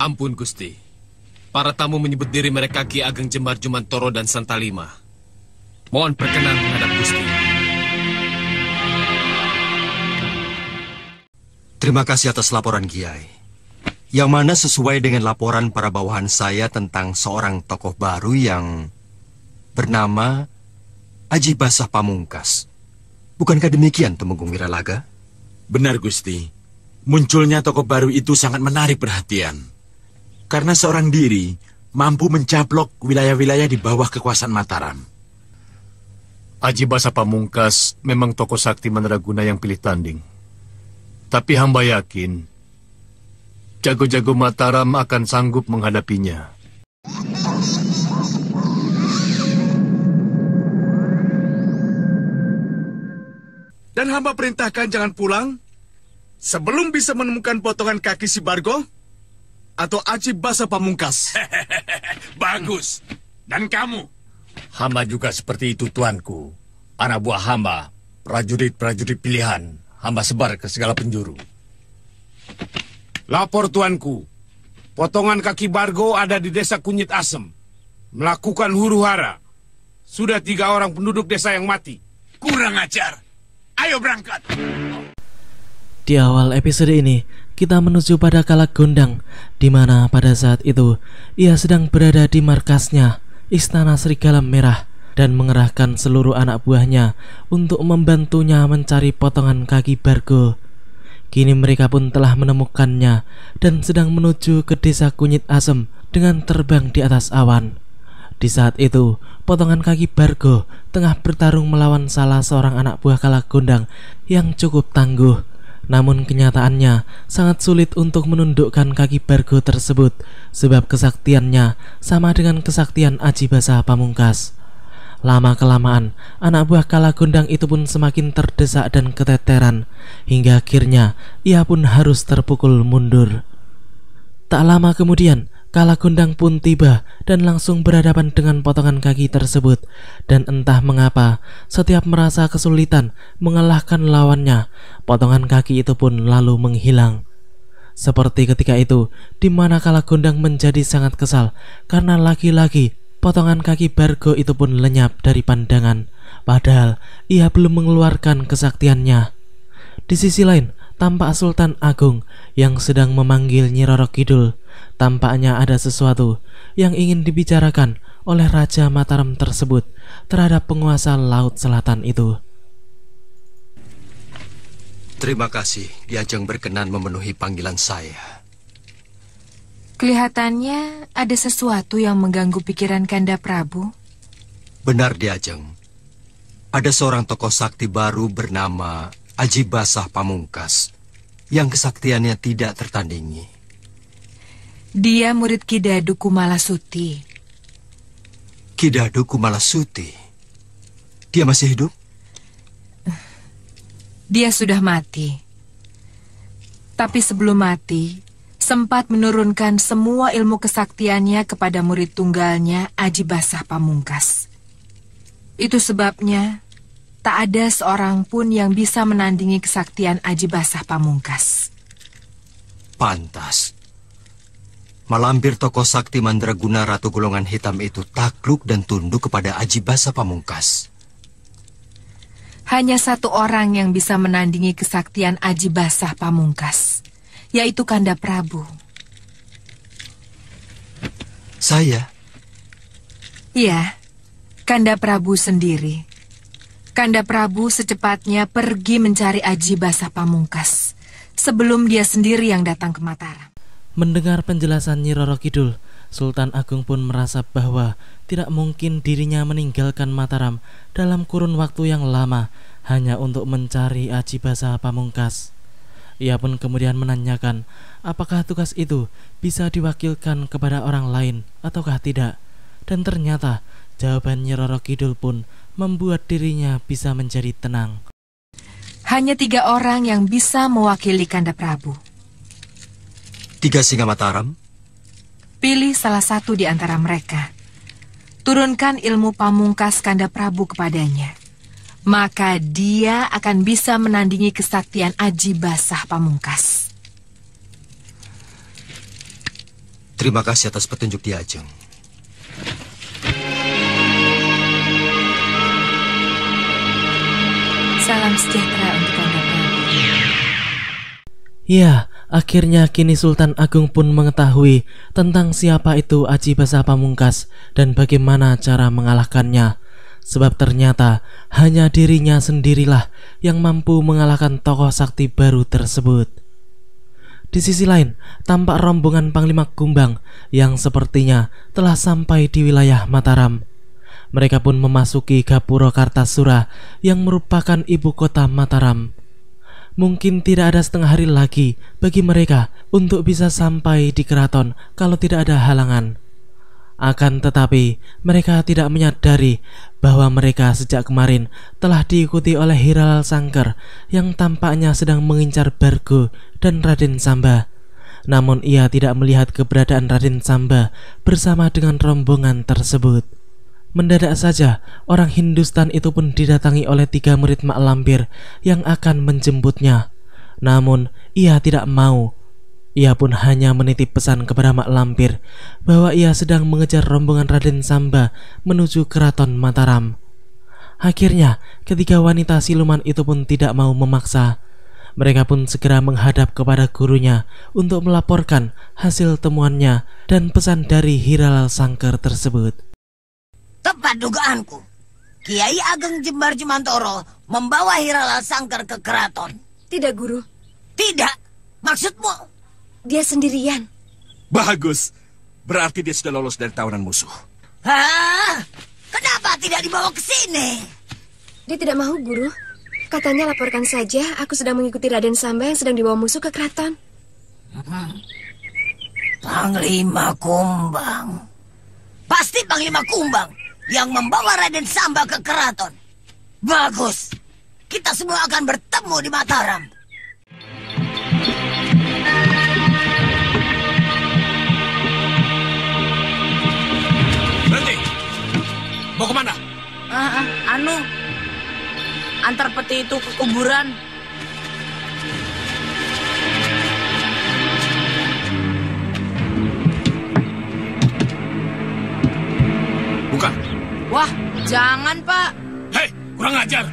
Ampun Gusti. Para tamu menyebut diri mereka Ki Ageng Jembar Jumantoro dan Santalima. Mohon perkenan menghadap Gusti. Terima kasih atas laporan Kiai. Yang mana sesuai dengan laporan para bawahan saya tentang seorang tokoh baru yang bernama Aji Basah Pamungkas. Bukankah demikian, Temenggung Wiralaga? Benar, Gusti. Munculnya tokoh baru itu sangat menarik perhatian. Karena seorang diri mampu mencaplok wilayah-wilayah di bawah kekuasaan Mataram. Aji Basah Pamungkas memang tokoh sakti Mandraguna yang pilih tanding. Tapi hamba yakin, jago-jago Mataram akan sanggup menghadapinya. Dan hamba perintahkan jangan pulang sebelum bisa menemukan potongan kaki si Bargo atau Aji Basah Pamungkas. Bagus. Dan kamu? Hamba juga seperti itu, tuanku. Anak buah hamba, prajurit-prajurit pilihan, hamba sebar ke segala penjuru. Lapor, tuanku. Potongan kaki Bargo ada di desa Kunyit Asem. Melakukan huru-hara. Sudah 3 orang penduduk desa yang mati. Kurang ajar. Ayo berangkat. Di awal episode ini, kita menuju pada Kalagondang, di mana pada saat itu ia sedang berada di markasnya, Istana Serigala Merah, dan mengerahkan seluruh anak buahnya untuk membantunya mencari potongan kaki Bargo. Kini mereka pun telah menemukannya dan sedang menuju ke desa Kunyit Asem dengan terbang di atas awan. Di saat itu, potongan kaki Bargo tengah bertarung melawan salah seorang anak buah Kalagondang yang cukup tangguh. Namun kenyataannya sangat sulit untuk menundukkan kaki Bargo tersebut, sebab kesaktiannya sama dengan kesaktian Aji Basah Pamungkas. Lama-kelamaan, anak buah Kalagondang itu pun semakin terdesak dan keteteran, hingga akhirnya ia pun harus terpukul mundur. Tak lama kemudian, Kalagondang pun tiba dan langsung berhadapan dengan potongan kaki tersebut. Dan entah mengapa, setiap merasa kesulitan mengalahkan lawannya, potongan kaki itu pun lalu menghilang. Seperti ketika itu, di mana Kalagondang menjadi sangat kesal karena lagi-lagi potongan kaki Bargo itu pun lenyap dari pandangan, padahal ia belum mengeluarkan kesaktiannya. Di sisi lain, tampak Sultan Agung yang sedang memanggil Nyi Roro Kidul. Tampaknya ada sesuatu yang ingin dibicarakan oleh Raja Mataram tersebut terhadap penguasa Laut Selatan itu. Terima kasih, Ki Ajeng berkenan memenuhi panggilan saya. Kelihatannya ada sesuatu yang mengganggu pikiran Kanda Prabu. Benar, Ki Ajeng. Ada seorang tokoh sakti baru bernama Aji Basah Pamungkas yang kesaktiannya tidak tertandingi. Dia murid Ki Dadu Kumalasuti. Ki Dadu Kumalasuti? Dia masih hidup? Dia sudah mati. Tapi sebelum mati, sempat menurunkan semua ilmu kesaktiannya kepada murid tunggalnya, Aji Basah Pamungkas. Itu sebabnya tak ada seorang pun yang bisa menandingi kesaktian Aji Basah Pamungkas. Pantas. Malampir tokoh sakti Mandraguna Ratu Golongan Hitam itu takluk dan tunduk kepada Aji Basah Pamungkas. Hanya satu orang yang bisa menandingi kesaktian Aji Basah Pamungkas, yaitu Kanda Prabu. Saya? Iya, Kanda Prabu sendiri. Kanda Prabu secepatnya pergi mencari Aji Basah Pamungkas sebelum dia sendiri yang datang ke Mataram. Mendengar penjelasan Nyi Roro Kidul, Sultan Agung pun merasa bahwa tidak mungkin dirinya meninggalkan Mataram dalam kurun waktu yang lama hanya untuk mencari Aji Basah Pamungkas. Ia pun kemudian menanyakan apakah tugas itu bisa diwakilkan kepada orang lain ataukah tidak. Dan ternyata jawaban Nyi Roro Kidul pun membuat dirinya bisa menjadi tenang. Hanya 3 orang yang bisa mewakili Kanda Prabu. 3 singa Mataram? Pilih salah satu di antara mereka. Turunkan ilmu pamungkas Kanda Prabu kepadanya. Maka dia akan bisa menandingi kesaktian Aji Basah Pamungkas. Terima kasih atas petunjuk Ki Ajeng. Salam sejahtera untuk Anda, Prabu. Ya, akhirnya kini Sultan Agung pun mengetahui tentang siapa itu Aji Basa Pamungkas dan bagaimana cara mengalahkannya. Sebab ternyata hanya dirinya sendirilah yang mampu mengalahkan tokoh sakti baru tersebut. Di sisi lain, tampak rombongan Panglima Kumbang yang sepertinya telah sampai di wilayah Mataram. Mereka pun memasuki Gapura Kartasura yang merupakan ibu kota Mataram. Mungkin tidak ada setengah hari lagi bagi mereka untuk bisa sampai di keraton kalau tidak ada halangan. Akan tetapi mereka tidak menyadari bahwa mereka sejak kemarin telah diikuti oleh Hiralal Sangker yang tampaknya sedang mengincar Bargo dan Raden Samba. Namun ia tidak melihat keberadaan Raden Samba bersama dengan rombongan tersebut. Mendadak saja orang Hindustan itu pun didatangi oleh 3 murid Mak Lampir yang akan menjemputnya. Namun ia tidak mau. Ia pun hanya menitip pesan kepada Mak Lampir bahwa ia sedang mengejar rombongan Raden Samba menuju keraton Mataram. Akhirnya ketiga wanita siluman itu pun tidak mau memaksa. Mereka pun segera menghadap kepada gurunya untuk melaporkan hasil temuannya dan pesan dari Hiralal Sangker tersebut. Tepat dugaanku, Kiai Ageng Jembar Jumantoro membawa Hiralal Sangker ke keraton. Tidak, Guru. Tidak, maksudmu? Dia sendirian. Bagus. Berarti dia sudah lolos dari tawanan musuh. Hah? Kenapa tidak dibawa ke sini? Dia tidak mau, Guru. Katanya laporkan saja aku sedang mengikuti Raden Samba yang sedang dibawa musuh ke keraton. Panglima Kumbang. Pasti Panglima Kumbang yang membawa Raden Samba ke keraton. Bagus. Kita semua akan bertemu di Mataram. Berhenti. Mau kemana? Antar peti itu ke kuburan. Buka. Wah, jangan, Pak. Hei, kurang ajar.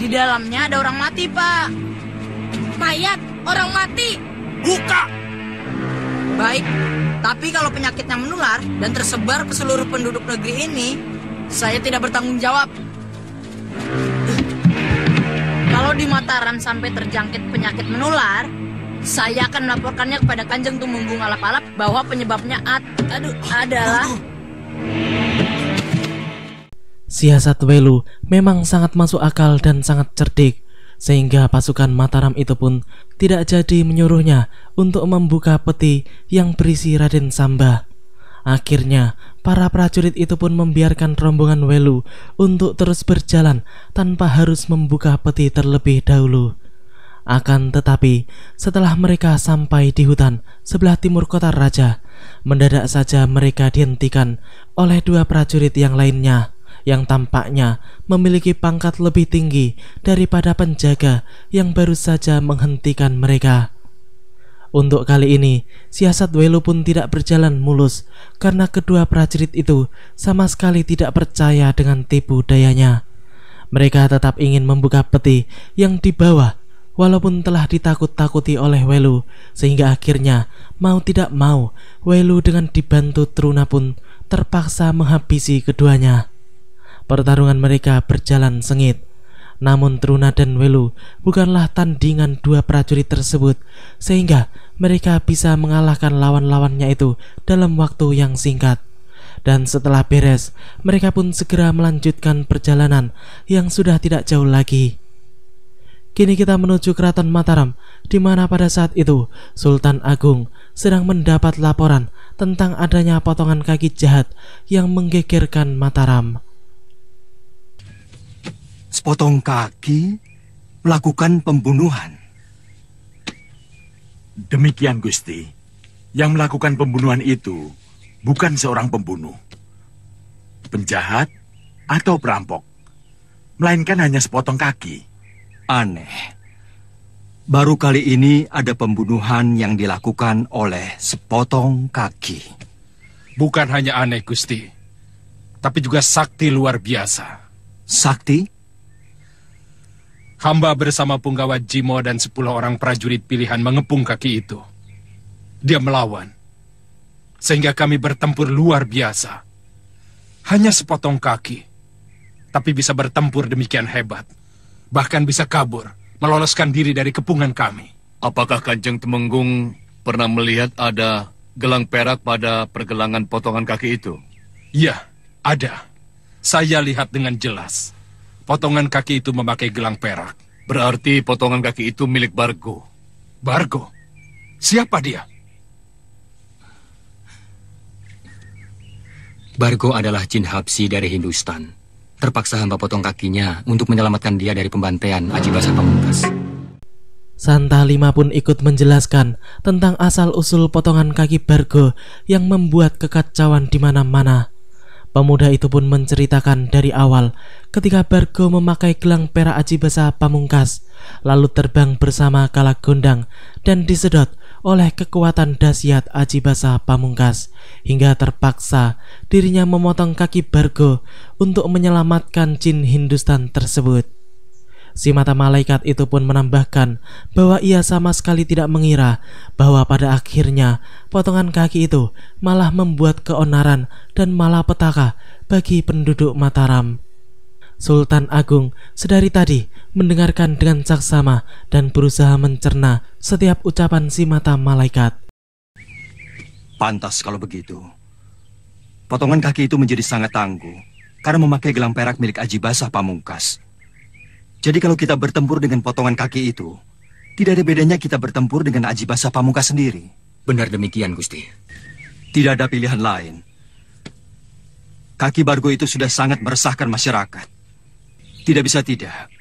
Di dalamnya ada orang mati, Pak. Mayat, orang mati. Buka. Baik, tapi kalau penyakitnya menular dan tersebar ke seluruh penduduk negeri ini, saya tidak bertanggung jawab. Kalau di Mataram sampai terjangkit penyakit menular, saya akan melaporkannya kepada Kanjeng Tumenggung Alap-Alap bahwa penyebabnya adalah... Siasat Welu memang sangat masuk akal dan sangat cerdik, sehingga pasukan Mataram itu pun tidak jadi menyuruhnya untuk membuka peti yang berisi Raden Samba. Akhirnya para prajurit itu pun membiarkan rombongan Welu untuk terus berjalan tanpa harus membuka peti terlebih dahulu. Akan tetapi setelah mereka sampai di hutan sebelah timur kota raja, mendadak saja mereka dihentikan oleh 2 prajurit yang lainnya yang tampaknya memiliki pangkat lebih tinggi daripada penjaga yang baru saja menghentikan mereka. Untuk kali ini, siasat Welu pun tidak berjalan mulus karena kedua prajurit itu sama sekali tidak percaya dengan tipu dayanya. Mereka tetap ingin membuka peti yang dibawa walaupun telah ditakut-takuti oleh Welu, sehingga akhirnya mau tidak mau Welu dengan dibantu Truna pun terpaksa menghabisi keduanya. Pertarungan mereka berjalan sengit. Namun Truna dan Welu bukanlah tandingan 2 prajurit tersebut, sehingga mereka bisa mengalahkan lawan-lawannya itu dalam waktu yang singkat. Dan setelah beres, mereka pun segera melanjutkan perjalanan yang sudah tidak jauh lagi. Kini kita menuju Keraton Mataram, di mana pada saat itu Sultan Agung sedang mendapat laporan tentang adanya potongan kaki jahat yang menggegerkan Mataram. Sepotong kaki melakukan pembunuhan. Demikian, Gusti. Yang melakukan pembunuhan itu bukan seorang pembunuh, penjahat, atau perampok, melainkan hanya sepotong kaki. Aneh. Baru kali ini ada pembunuhan yang dilakukan oleh sepotong kaki. Bukan hanya aneh, Gusti, tapi juga sakti luar biasa. Sakti? Hamba bersama Punggawa Jimo dan 10 orang prajurit pilihan mengepung kaki itu. Dia melawan, sehingga kami bertempur luar biasa. Hanya sepotong kaki, tapi bisa bertempur demikian hebat. Bahkan bisa kabur, meloloskan diri dari kepungan kami. Apakah Kanjeng Temenggung pernah melihat ada gelang perak pada pergelangan potongan kaki itu? Ya, ada. Saya lihat dengan jelas. Potongan kaki itu memakai gelang perak. Berarti potongan kaki itu milik Bargo. Bargo? Siapa dia? Bargo adalah jin Habsi dari Hindustan. Terpaksa hamba potong kakinya untuk menyelamatkan dia dari pembantaian Aji Basah Pamungkas. Santalima pun ikut menjelaskan tentang asal-usul potongan kaki Bargo yang membuat kekacauan di mana-mana. Pemuda itu pun menceritakan dari awal ketika Bargo memakai gelang perak Aji Basah Pamungkas, lalu terbang bersama Kalagondang dan disedot oleh kekuatan dahsyat Aji Basah Pamungkas hingga terpaksa dirinya memotong kaki Bargo untuk menyelamatkan jin Hindustan tersebut. Si mata malaikat itu pun menambahkan bahwa ia sama sekali tidak mengira bahwa pada akhirnya potongan kaki itu malah membuat keonaran dan malapetaka bagi penduduk Mataram. Sultan Agung sedari tadi mendengarkan dengan saksama dan berusaha mencerna setiap ucapan si mata malaikat. Pantas kalau begitu. Potongan kaki itu menjadi sangat tangguh karena memakai gelang perak milik Aji Basah Pamungkas. Jadi kalau kita bertempur dengan potongan kaki itu, tidak ada bedanya kita bertempur dengan Aji Basah Pamungkas sendiri. Benar demikian, Gusti. Tidak ada pilihan lain. Kaki Bargo itu sudah sangat meresahkan masyarakat. Tidak bisa tidak.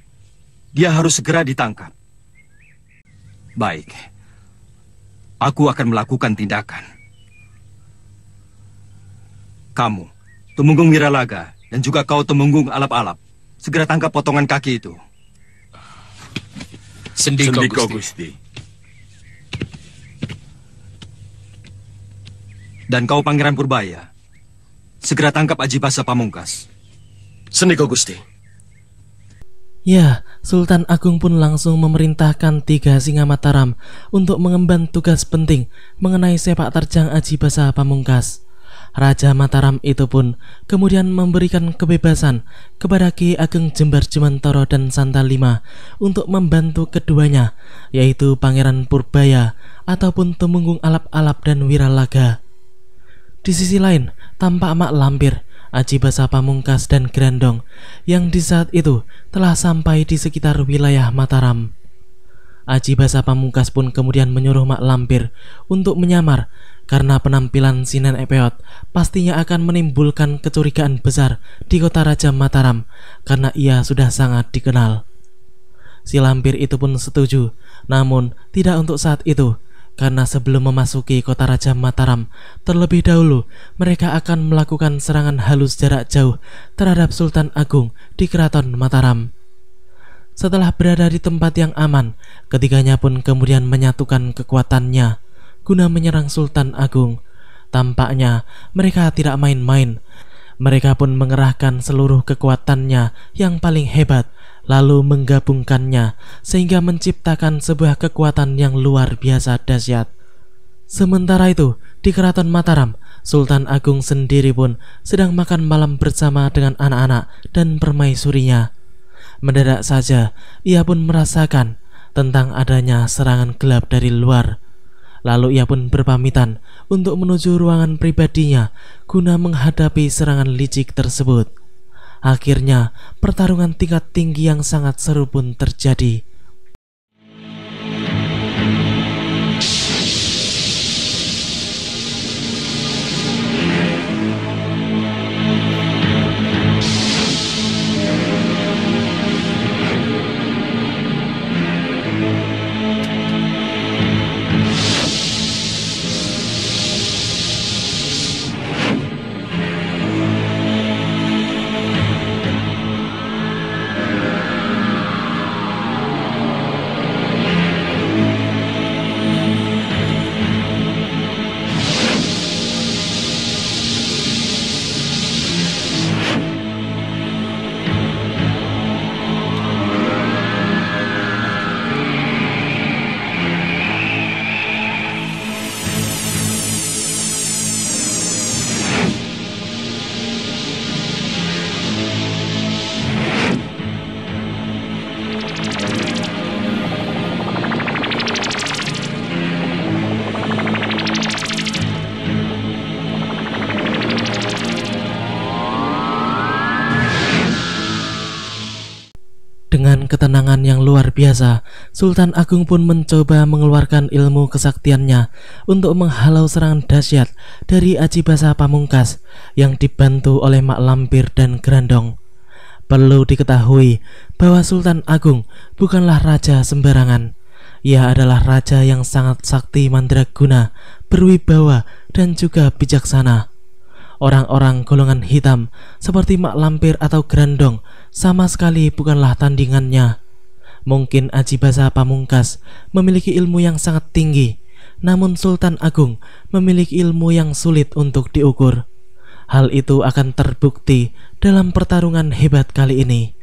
Dia harus segera ditangkap. Baik. Aku akan melakukan tindakan. Kamu, Tumenggung Wiralaga, dan juga kau Tumenggung Alap-Alap, segera tangkap potongan kaki itu. Sendiko, Gusti. Dan kau Pangeran Purbaya, segera tangkap Aji Basah Pamungkas. Sendiko, Gusti. Ya, Sultan Agung pun langsung memerintahkan 3 singa Mataram untuk mengemban tugas penting mengenai sepak terjang Aji Basah Pamungkas. Raja Mataram itu pun kemudian memberikan kebebasan kepada Ki Ageng Jembar Jumantoro dan Santalima untuk membantu keduanya, yaitu Pangeran Purbaya ataupun Tumenggung Alap-Alap dan Wiralaga. Di sisi lain, tampak Mak Lampir, Aji Basah Pamungkas dan Grandong yang di saat itu telah sampai di sekitar wilayah Mataram. Aji Basah Pamungkas pun kemudian menyuruh Mak Lampir untuk menyamar karena penampilan si Nenek Peot pastinya akan menimbulkan kecurigaan besar di kota Raja Mataram karena ia sudah sangat dikenal. Si Lampir itu pun setuju, namun tidak untuk saat itu, karena sebelum memasuki kota Raja Mataram, terlebih dahulu mereka akan melakukan serangan halus jarak jauh terhadap Sultan Agung di Keraton Mataram. Setelah berada di tempat yang aman, ketiganya pun kemudian menyatukan kekuatannya guna menyerang Sultan Agung. Tampaknya mereka tidak main-main. Mereka pun mengerahkan seluruh kekuatannya yang paling hebat, lalu menggabungkannya sehingga menciptakan sebuah kekuatan yang luar biasa dahsyat. Sementara itu, di Keraton Mataram, Sultan Agung sendiri pun sedang makan malam bersama dengan anak-anak dan permaisurinya. Mendadak saja, ia pun merasakan tentang adanya serangan gelap dari luar. Lalu ia pun berpamitan untuk menuju ruangan pribadinya guna menghadapi serangan licik tersebut. Akhirnya, pertarungan tingkat tinggi yang sangat seru pun terjadi. kemenangan yang luar biasa, Sultan Agung pun mencoba mengeluarkan ilmu kesaktiannya untuk menghalau serangan dahsyat dari Aji Basa Pamungkas yang dibantu oleh Mak Lampir dan Grandong. Perlu diketahui bahwa Sultan Agung bukanlah raja sembarangan. Ia adalah raja yang sangat sakti mandraguna, berwibawa, dan juga bijaksana. Orang-orang golongan hitam seperti Mak Lampir atau Grandong sama sekali bukanlah tandingannya. Mungkin Aji Basa Pamungkas memiliki ilmu yang sangat tinggi, namun Sultan Agung memiliki ilmu yang sulit untuk diukur. Hal itu akan terbukti dalam pertarungan hebat kali ini.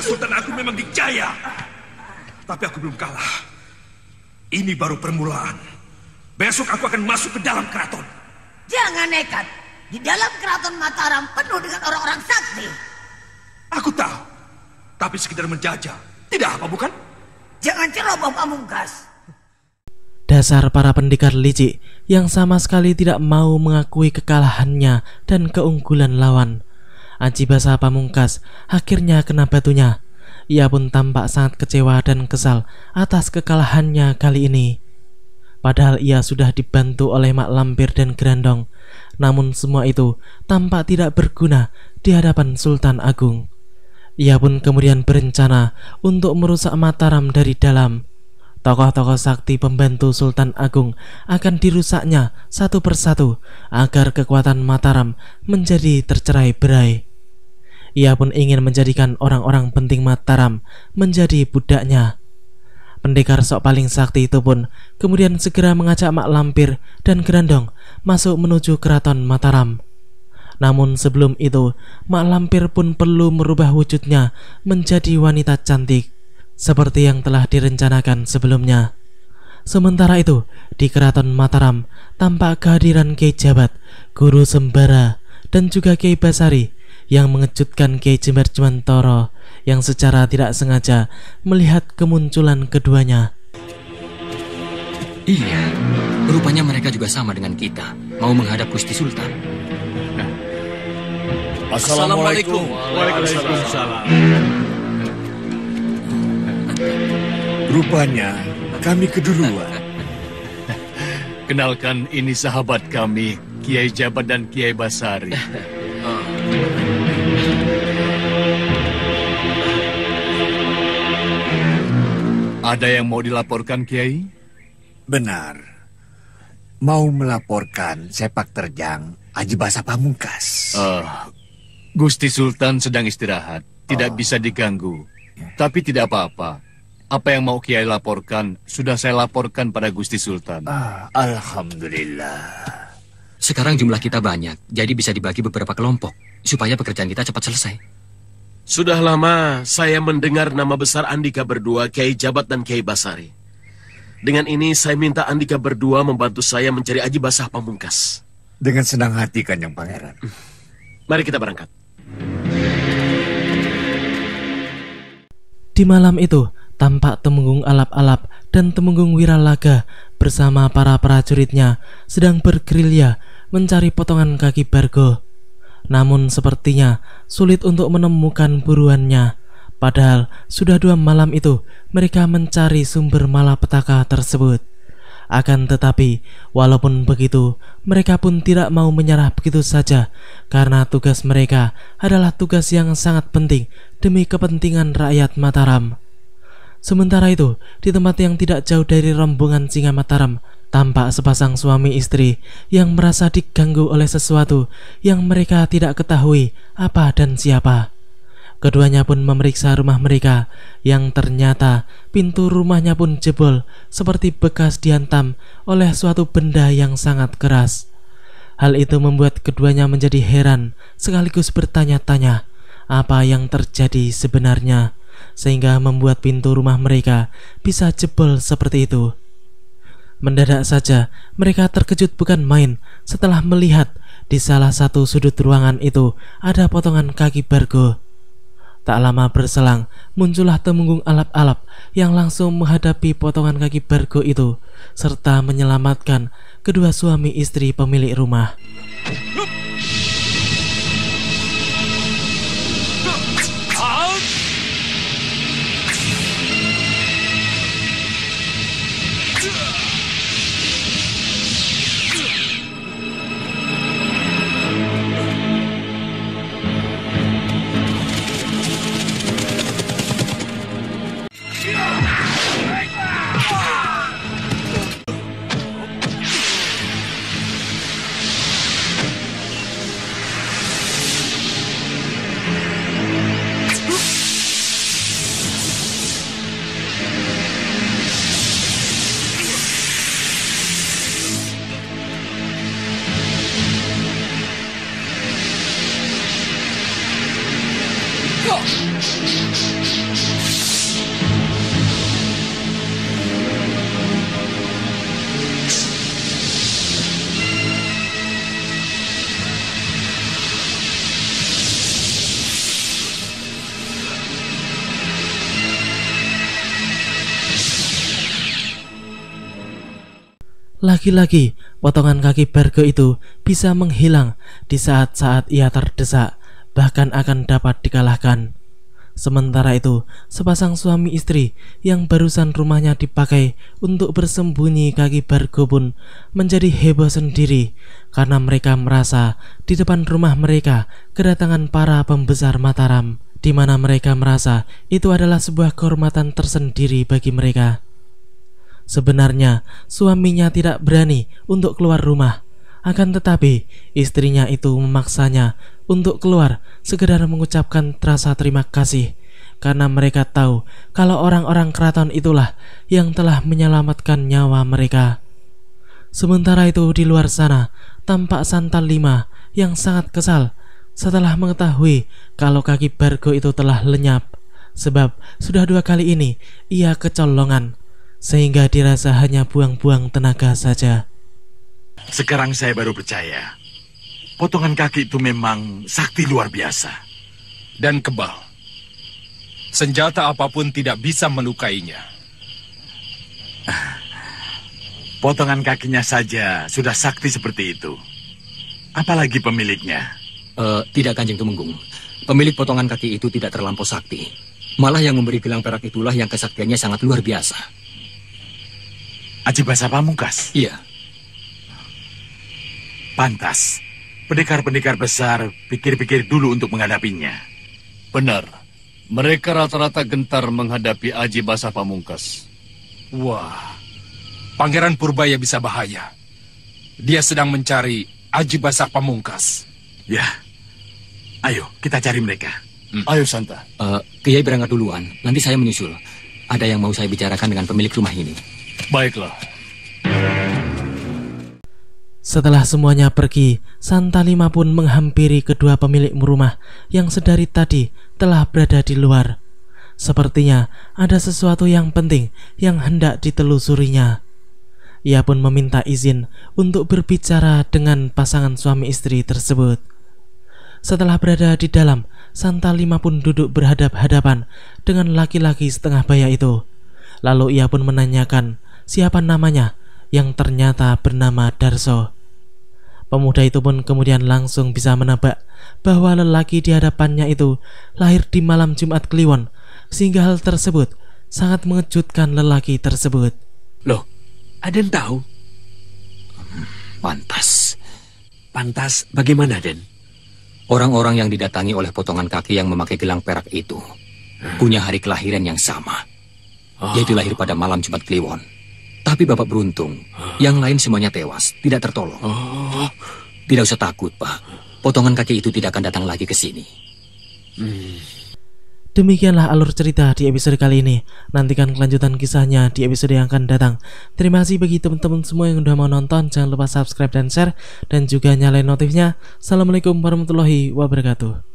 Sultan Agung memang dicaya. Tapi aku belum kalah. Ini baru permulaan. Besok aku akan masuk ke dalam keraton. Jangan nekat. Di dalam keraton Mataram penuh dengan orang-orang sakti. Aku tahu. Tapi sekedar menjajah. Tidak apa, bukan? Jangan ceroboh, Pamungkas. Dasar para pendekar licik yang sama sekali tidak mau mengakui kekalahannya dan keunggulan lawan. Aji Basa Pamungkas akhirnya kena batunya. Ia pun tampak sangat kecewa dan kesal atas kekalahannya kali ini. Padahal ia sudah dibantu oleh Mak Lampir dan Grandong. Namun semua itu tampak tidak berguna di hadapan Sultan Agung. Ia pun kemudian berencana untuk merusak Mataram dari dalam. Tokoh-tokoh sakti pembantu Sultan Agung akan dirusaknya satu persatu agar kekuatan Mataram menjadi tercerai-berai. Ia pun ingin menjadikan orang-orang penting Mataram menjadi budaknya. Pendekar sok paling sakti itu pun kemudian segera mengajak Mak Lampir dan Grandong masuk menuju keraton Mataram. Namun sebelum itu, Mak Lampir pun perlu merubah wujudnya menjadi wanita cantik seperti yang telah direncanakan sebelumnya. Sementara itu, di keraton Mataram tampak kehadiran Kiai Jabat, Guru Sembara, dan juga Kiai Basari yang mengejutkan Kiai Jembar Jumantoro yang secara tidak sengaja melihat kemunculan keduanya. Iya, rupanya mereka juga sama dengan kita, mau menghadap Gusti Sultan. Assalamualaikum. Waalaikumsalam. Rupanya kami keduluan. Kenalkan, ini sahabat kami, Kiai Jabat dan Kiai Basari. Ada yang mau dilaporkan, Kiai? Benar. Mau melaporkan sepak terjang Aji Basa Pamungkas. Gusti Sultan sedang istirahat, tidak bisa diganggu. Tapi tidak apa-apa. Apa yang mau Kiai laporkan, sudah saya laporkan pada Gusti Sultan. Alhamdulillah. Sekarang jumlah kita banyak, jadi bisa dibagi beberapa kelompok, supaya pekerjaan kita cepat selesai. Sudah lama saya mendengar nama besar Andika berdua, Kiai Jabat dan Kiai Basari. Dengan ini saya minta Andika berdua membantu saya mencari Aji Basa Pamungkas. Dengan senang hati, Kanjeng Pangeran. Mari kita berangkat. Di malam itu, tampak Temenggung alap-alap dan Temenggung Wiralaga bersama para prajuritnya sedang bergerilya mencari potongan kaki Bargo. Namun sepertinya sulit untuk menemukan buruannya. Padahal sudah 2 malam itu mereka mencari sumber malapetaka tersebut. Akan tetapi, walaupun begitu, mereka pun tidak mau menyerah begitu saja, karena tugas mereka adalah tugas yang sangat penting demi kepentingan rakyat Mataram. Sementara itu, di tempat yang tidak jauh dari rombongan singa Mataram, tampak sepasang suami istri yang merasa diganggu oleh sesuatu yang mereka tidak ketahui apa dan siapa. Keduanya pun memeriksa rumah mereka, yang ternyata pintu rumahnya pun jebol seperti bekas dihantam oleh suatu benda yang sangat keras. Hal itu membuat keduanya menjadi heran sekaligus bertanya-tanya apa yang terjadi sebenarnya, sehingga membuat pintu rumah mereka bisa jebol seperti itu. Mendadak saja mereka terkejut bukan main setelah melihat di salah satu sudut ruangan itu ada potongan kaki Bargo. Tak lama berselang, muncullah Temenggung Alap-Alap yang langsung menghadapi potongan kaki Bargo itu, serta menyelamatkan kedua suami istri pemilik rumah. Lagi-lagi potongan kaki Bargo itu bisa menghilang di saat-saat ia terdesak, bahkan akan dapat dikalahkan. Sementara itu, sepasang suami istri yang barusan rumahnya dipakai untuk bersembunyi kaki Bargo pun menjadi heboh sendiri, karena mereka merasa di depan rumah mereka kedatangan para pembesar Mataram, di mana mereka merasa itu adalah sebuah kehormatan tersendiri bagi mereka. Sebenarnya suaminya tidak berani untuk keluar rumah, akan tetapi istrinya itu memaksanya untuk keluar sekedar mengucapkan rasa terima kasih, karena mereka tahu kalau orang-orang keraton itulah yang telah menyelamatkan nyawa mereka. Sementara itu di luar sana tampak Santal Lima yang sangat kesal setelah mengetahui kalau kaki Bargo itu telah lenyap, sebab sudah 2 kali ini ia kecolongan, sehingga dirasa hanya buang-buang tenaga saja. Sekarang saya baru percaya, potongan kaki itu memang sakti luar biasa. Dan kebal. Senjata apapun tidak bisa melukainya. Potongan kakinya saja sudah sakti seperti itu. Apalagi pemiliknya? Tidak, Kanjeng Temenggung. Pemilik potongan kaki itu tidak terlampau sakti. Malah yang memberi gelang perak itulah yang kesaktiannya sangat luar biasa. Aji Basa Pamungkas? Iya. Pantas. Pendekar-pendekar besar pikir-pikir dulu untuk menghadapinya. Benar. Mereka rata-rata gentar menghadapi Aji Basa Pamungkas. Wah, Pangeran Purbaya bisa bahaya. Dia sedang mencari Aji Basa Pamungkas. Ya. Ayo, kita cari mereka. Ayo, Santa. Kiai berangkat duluan. Nanti saya menyusul. Ada yang mau saya bicarakan dengan pemilik rumah ini. Baiklah. Setelah semuanya pergi, Santa Lima pun menghampiri kedua pemilik rumah yang sedari tadi telah berada di luar. Sepertinya ada sesuatu yang penting yang hendak ditelusurinya. Ia pun meminta izin untuk berbicara dengan pasangan suami istri tersebut. Setelah berada di dalam, Santa Lima pun duduk berhadap-hadapan dengan laki-laki setengah baya itu. Lalu ia pun menanyakan siapa namanya, yang ternyata bernama Darso. Pemuda itu pun kemudian langsung bisa menebak bahwa lelaki di hadapannya itu lahir di malam Jumat Kliwon, sehingga hal tersebut sangat mengejutkan lelaki tersebut. Loh, Aden tahu? Pantas bagaimana, Den? Orang-orang yang didatangi oleh potongan kaki yang memakai gelang perak itu punya hari kelahiran yang sama, yaitu lahir pada malam Jumat Kliwon. Tapi Bapak beruntung, yang lain semuanya tewas, tidak tertolong. Tidak usah takut, Pak. Potongan kaki itu tidak akan datang lagi ke sini. Demikianlah alur cerita di episode kali ini. Nantikan kelanjutan kisahnya di episode yang akan datang. Terima kasih bagi teman-teman semua yang udah mau nonton. Jangan lupa subscribe dan share, dan juga nyalain notifnya. Assalamualaikum warahmatullahi wabarakatuh.